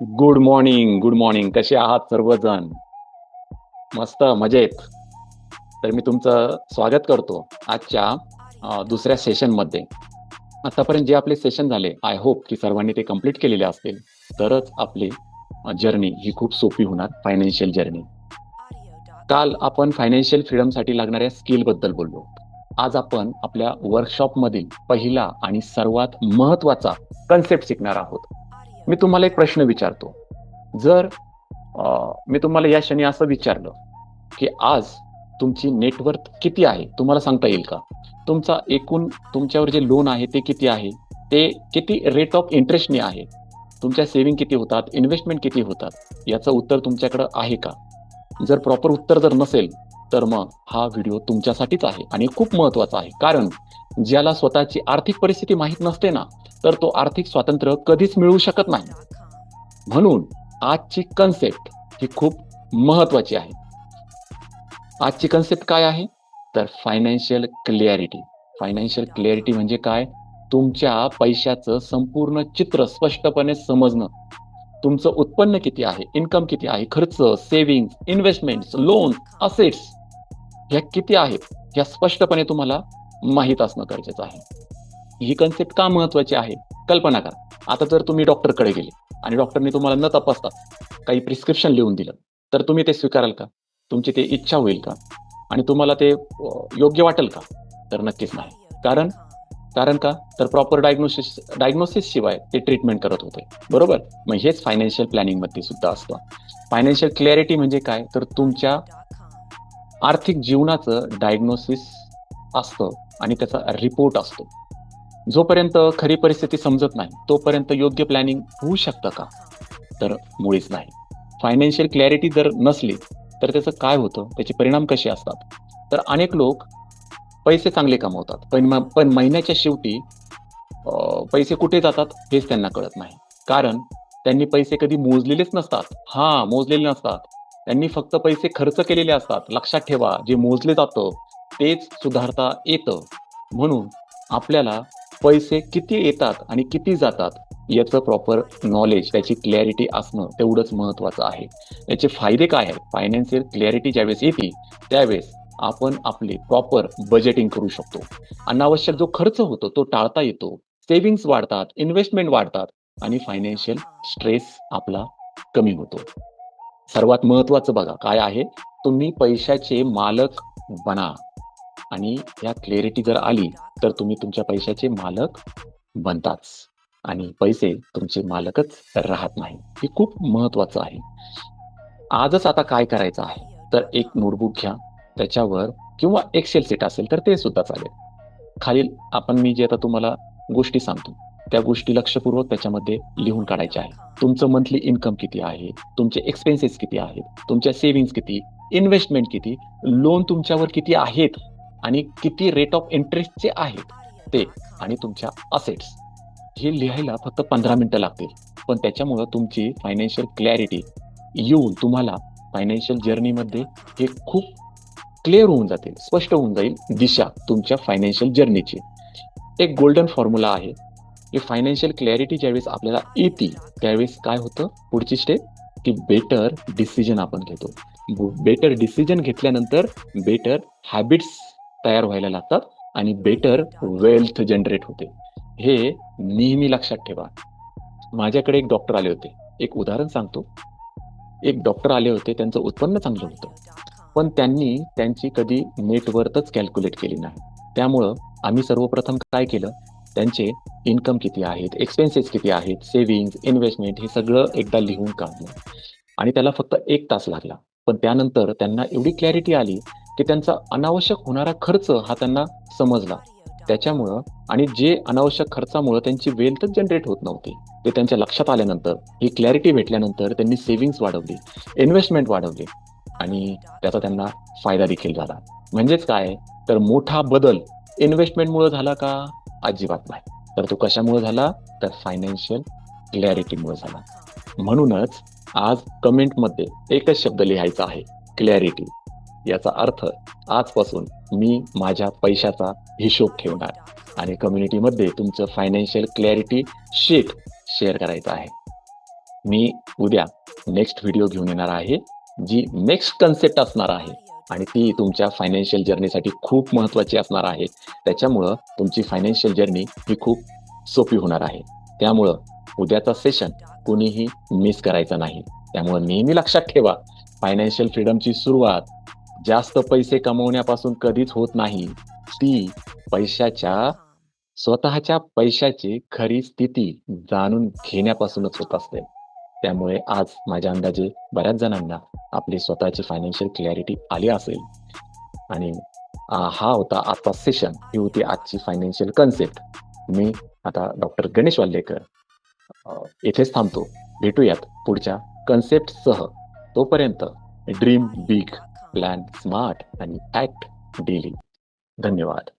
Good morning, good morning. कसे आहात सर्वजण? मस्त मजेत. तर मी तुमचं स्वागत करतो आजच्या दुसऱ्या सेशनमध्ये. आतापर्यंत जे आपले सेशन झाले, आय होप की सर्वांनी ते कंप्लीट केलेले असतील. तरच आपली जर्नी ही खूप सोपी होणार, फायनान्शियल जर्नी. काल आपण फायनान्शियल फ्रीडमसाठी लागणाऱ्या स्किलबद्दल बोललो. आज आपण आपल्या वर्कशॉपमधील पहिला आणि सर्वात महत्त्वाचा कन्सेप्ट शिकणार आहोत. मी तुम्हाला एक प्रश्न विचारतो. जर मी तुम्हाला या क्षणी असं विचारलं की आज तुमची नेटवर्थ किती आहे, तुम्हाला सांगता येईल का? तुमचा एकूण तुमच्यावर जे लोन आहे ते किती आहे, ते किती रेट ऑफ इंटरेस्टने आहे, तुमच्या सेव्हिंग किती होतात, इन्व्हेस्टमेंट किती होतात, याचं उत्तर तुमच्याकडे आहे का? जर प्रॉपर उत्तर जर नसेल तर मग हा व्हिडिओ तुमच्यासाठीच आहे आणि खूप महत्वाचा आहे. कारण ज्याला स्वतःची आर्थिक परिस्थिती माहीत नसते ना, तर तो आर्थिक स्वातंत्र्य कधीच मिळवू शकत नाही. म्हणून आजची कन्सेप्ट ही खूप महत्वाची आहे. आजची कन्सेप्ट काय आहे? तर फायनान्शियल क्लिअरिटी. फायनान्शियल क्लिअरिटी म्हणजे काय? तुमच्या पैशाचं संपूर्ण चित्र स्पष्टपणे समजणं. तुमचं उत्पन्न किती आहे, इन्कम किती आहे, खर्च, सेव्हिंग्स, इन्व्हेस्टमेंट्स, लोन, असेट्स ह्या किती आहेत, ह्या स्पष्टपणे तुम्हाला माहीत असणं गरजेचं आहे. ही कन्सेप्ट का महत्वाची आहे? कल्पना करा, आता जर तुम्ही डॉक्टरकडे गेले आणि डॉक्टरने तुम्हाला न तपासता काही प्रिस्क्रिप्शन लिहून दिलं, तर तुम्ही ते स्वीकाराल का? तुमची ते इच्छा होईल का? आणि तुम्हाला ते योग्य वाटेल का? तर नक्कीच नाही. कारण कारण का? तर प्रॉपर डायग्नोसिस शिवाय ते ट्रीटमेंट करत होते. बरोबर? मग हेच फायनान्शियल प्लॅनिंगमध्ये सुद्धा असतं. फायनान्शियल क्लॅरिटी म्हणजे काय? तर तुमच्या आर्थिक जीवनाचं डायग्नोसिस असतं आणि त्याचा रिपोर्ट असतो. जोपर्यंत खरी परिस्थिती समजत नाही, तोपर्यंत योग्य प्लॅनिंग होऊ शकतं का? तर मुळीच नाही. फायनान्शियल क्लॅरिटी जर नसली, तर त्याचं काय होतं? त्याचे परिणाम कसे असतात? तर अनेक लोक पैसे चांगले कमवतात, पण महिन्याच्या शेवटी पैसे कुठे जातात हेच त्यांना कळत नाही. कारण त्यांनी पैसे कधी मोजलेलेच नसतात. मोजलेले नसतात. त्यांनी फक्त पैसे खर्च केलेले असतात. लक्षात ठेवा, जे मोजले जातं तेच सुधारता येतं. म्हणून आपल्याला पैसे किती येतात आणि किती जातात याचं प्रॉपर नॉलेज, त्याची क्लॅरिटी असणं तेवढंच महत्त्वाचं आहे. याचे फायदे काय आहेत? फायनान्शियल क्लॅरिटी ज्यावेळेस येते, त्यावेळेस आपण आपले प्रॉपर बजेटिंग करू शकतो. अनावश्यक जो खर्च होतो तो टाळता येतो. सेव्हिंग्ज वाढतात, इन्व्हेस्टमेंट वाढतात आणि फायनान्शियल स्ट्रेस आपला कमी होतो. सर्वात महत्त्वाचं बघा काय आहे? तुम्ही पैशाचे मालक बना. आणि या क्लॅरिटी जर आली, तर तुम्ही तुमच्या पैशाचे मालक बनताच आणि पैसे तुमचे मालकच राहत नाही. हे खूप महत्त्वाचं आहे. आजच आता काय करायचं आहे? तर एक नोटबुक घ्या. त्याच्यावर किंवा एक्सेल शीट असेल तर ते सुद्धा चालेल. खालील मी जे आता तुम्हाला गोष्टी सांगतो, त्या गोष्टी लक्षपूर्वक त्याच्यामध्ये लिहून काढायच्या आहेत. तुमचं मंथली इन्कम किती आहे? तुमचे एक्सपेन्सेस किती आहेत? तुमच्या सेव्हिंग्ज किती? इन्व्हेस्टमेंट किती? लोन तुमच्यावर किती आहेत? आणि किती रेट ऑफ इंटरेस्टचे आहेत ते? आणि तुमच्या असेट्स. हे लिहायला फक्त 15 मिनिटं लागतील. पण त्याच्यामुळं तुमची फायनान्शियल क्लॅरिटी येऊन तुम्हाला फायनान्शियल जर्नीमध्ये हे खूप क्लिअर होऊन जातील, स्पष्ट होऊन जाईल दिशा तुमच्या फायनान्शियल जर्नीची. एक गोल्डन फॉर्म्युला आहे की फायनान्शियल क्लॅरिटी ज्यावेळेस आपल्याला येते, त्यावेळेस काय होतं? पुढची स्टेप की बेटर डिसिजन आपण घेतो. बेटर डिसिजन घेतल्यानंतर बेटर हॅबिट्स तयार व्हायला लागतात आणि बेटर वेल्थ जनरेट होते. हे नेहमी लक्षात ठेवा. माझ्याकडे एक डॉक्टर आले होते. एक उदाहरण सांगतो. एक डॉक्टर आले होते, त्यांचं उत्पन्न चांगलं होतं. पण त्यांनी त्यांची कधी नेटवर्थच कॅल्क्युलेट केली नाही. त्यामुळं आम्ही सर्वप्रथम काय केलं? त्यांचे इन्कम किती आहेत, एक्सपेन्सेस किती आहेत, सेव्हिंग्ज, इन्व्हेस्टमेंट हे सगळं एकदा लिहून काढलं आणि त्याला फक्त 1 तास लागला. पण त्यानंतर त्यांना एवढी क्लॅरिटी आली की त्यांचा अनावश्यक होणारा खर्च हा त्यांना समजला. त्याच्यामुळं आणि जे अनावश्यक खर्चामुळं त्यांची वेल्थच जनरेट होत नव्हती, ते त्यांच्या लक्षात आल्यानंतर, ही क्लॅरिटी भेटल्यानंतर त्यांनी सेव्हिंग्ज वाढवली, इन्व्हेस्टमेंट वाढवली आणि त्याचा त्यांना फायदा देखील झाला. म्हणजेच काय? तर मोठा बदल इन्व्हेस्टमेंटमुळे झाला का? अजिबात नाही. तर तो कशामुळे झाला? तर फायनान्शियल क्लॅरिटीमुळे झाला. म्हणूनच आज कमेंटमध्ये एकच शब्द लिहायचा आहे, क्लॅरिटी. याचा अर्थ आजपासून मी माझ्या पैशाचा हिशोब ठेवणार आणि कम्युनिटीमध्ये तुमचं फायनान्शियल क्लॅरिटी शीट शेअर करायचं आहे. मी उद्या नेक्स्ट व्हिडिओ घेऊन येणार आहे, जी नेक्स्ट कन्सेप्ट असणार आहे आणि ती तुमच्या फायनान्शियल जर्नीसाठी खूप महत्त्वाची असणार आहे. त्याच्यामुळं तुमची फायनान्शियल जर्नी ही खूप सोपी होणार आहे. त्यामुळं उद्याचा सेशन कोणीही मिस करायचा नाही. त्यामुळं नेहमी लक्षात ठेवा, फायनान्शियल फ्रीडमची सुरुवात जास्त पैसे कमवण्यापासून कधीच होत नाही. ती स्वतःच्या पैशाची खरी स्थिती जाणून घेण्यापासूनच होत असते. त्यामुळे आज माझ्या अंदाजे बऱ्याच जणांना आपली स्वतःची फायनान्शियल क्लॅरिटी आली असेल आणि हा होता आजचा सेशन. ही होती आजची फायनान्शियल कन्सेप्ट. मी आता डॉक्टर गणेश वाल्लेकर येथेच थांबतो. भेटूयात पुढच्या कन्सेप्टसह. तोपर्यंत ड्रीम बिग, प्लॅन स्मार्ट आणि ॲक्ट डेली. धन्यवाद.